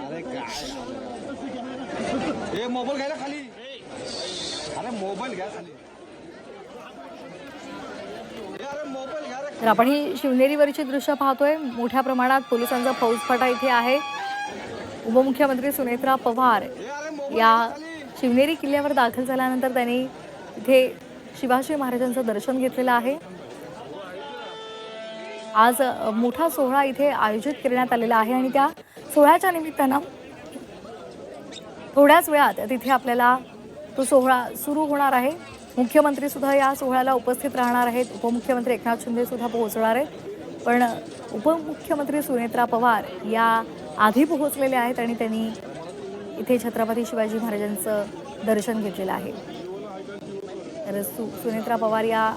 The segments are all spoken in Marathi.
अरे काय हे मोबाईल घ्यायला खाली, अरे मोबाईल घ्या खाली, अरे मोबाईल घ्या रे. तर आपण ही शिवनेरीवरची दृश्य पाहतोय. मोठ्या प्रमाणात पोलिसांचा फौजफाटा इथे आहे. उपमुख्यमंत्री सुनेत्रा पवार या शिवनेरी किल्ल्यावर दाखल झाल्यानंतर त्यांनी इथे शिवाजी महाराजांचं दर्शन घेतलेलं आहे. आज मोठा सोहळा इथे आयोजित करण्यात आलेला आहे आणि त्या सोहळ्याच्या निमित्तानं थोड्याच वेळात तिथे आपल्याला तो सोहळा सुरू होणार आहे. मुख्यमंत्री सुद्धा या सोहळ्याला उपस्थित राहणार आहेत. उपमुख्यमंत्री एकनाथ शिंदे सुद्धा पोहोचणार आहेत. पण उपमुख्यमंत्री सुनेत्रा पवार या आधी पोहोचलेले आहेत आणि त्यांनी इथे छत्रपती शिवाजी महाराजांचं दर्शन घेतलेलं आहे. तर सुनेत्रा पवार या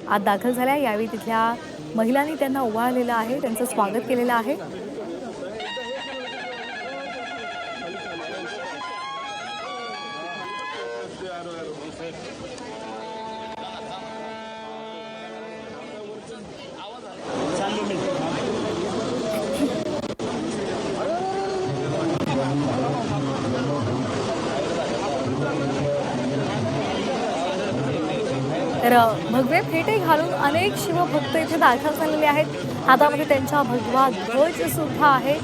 आत दाखल झाल्या. यावेळी तिथल्या महिलांनी त्यांना ओवाळलेलं आहे, त्यांचं स्वागत केलेलं आहे. तर भगवे फेटे घालून अनेक शिवभक्त इथे दाखल झालेले आहेत. हातामध्ये त्यांच्या भगवा ध्वज सुद्धा आहे.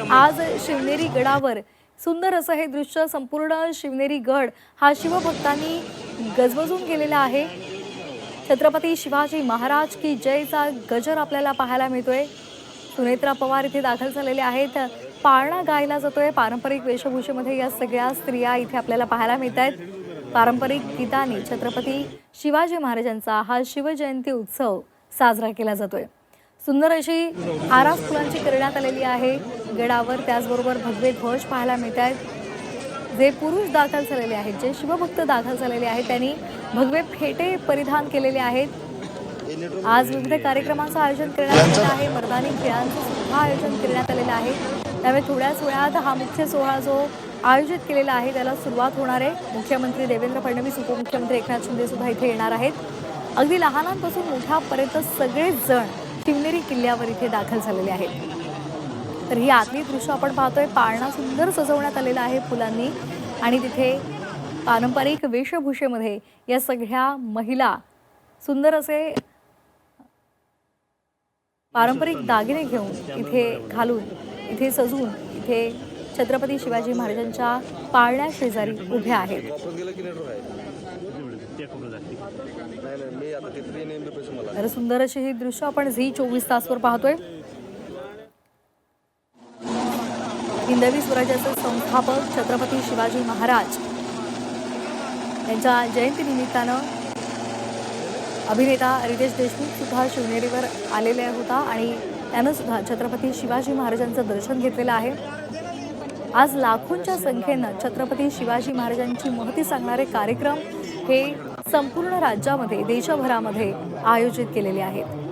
आज शिवनेरी गडावर सुंदर असं हे दृश्य, संपूर्ण शिवनेरी गड हा शिवभक्तांनी गजबजून गेलेला आहे. छत्रपती शिवाजी महाराज की जयचा गजर आपल्याला पाहायला मिळतोय. सुनेत्रा पवार इथे दाखल झालेले आहेत. पाळणा गायला जातोय. पारंपरिक वेशभूषेमध्ये या सगळ्या स्त्रिया इथे आपल्याला पाहायला मिळत आहेत. पारंपरिक गीतांनी छत्रपती शिवाजी महाराजांचा हा शिवजयंती उत्सव साजरा केला जातोय. सुंदर अशी आरास फुलांची करण्यात आलेली आहे गडावर. त्याचबरोबर भगवे ध्वज पाहायला मिळत आहेत. जे पुरुष दाखल झालेले आहेत, जे शिवभक्त दाखल झालेले आहेत, त्यांनी भगवे फेटे परिधान केलेले आहेत. आज विविध कार्यक्रमांचं आयोजन करण्यात आलेलं आहे. मर्दानी खेळांचं सुद्धा आयोजन करण्यात आलेलं आहे. त्यामुळे थोड्याच वेळात हा मुख्य सोहळा जो आयोजित केलेला आहे त्याला सुरुवात होणार आहे. मुख्यमंत्री देवेंद्र फडणवीस, उपमुख्यमंत्री एकनाथ शिंदे सुद्धा इथे येणार आहेत. अगदी लहानांपासून मोठ्यापर्यंत सगळेच जण शिवनेरी किल्ल्यावर इथे दाखल झालेले आहेत. तर ही आतली दृश्य आपण पाहतोय. पाळणा सुंदर सजवण्यात आलेला आहे फुलांनी आणि तिथे पारंपरिक वेशभूषेमध्ये या सगळ्या महिला सुंदर असे पारंपरिक दागिने घेऊन इथे घालून, इथे सजून, इथे छत्रपती शिवाजी महाराजांच्या पाळण्या शेजारी उभ्या आहेत. तर सुंदर अशी ही दृश्य आपण झी 24 तासवर पाहतोय. हिंदवी स्वराज्याचे संस्थापक छत्रपती शिवाजी महाराज यांच्या जयंतीनिमित्तानं अभिनेता रितेश देशमुख सुद्धा शिवनेरीवर आलेला होता आणि त्यानं सुद्धा छत्रपती शिवाजी महाराजांचं दर्शन घेतलेलं आहे. आज लाखोंच्या संख्येनं छत्रपती शिवाजी महाराजांची महती सांगणारे कार्यक्रम हे संपूर्ण राज्यामध्ये, देशभरामध्ये आयोजित केलेले आहेत.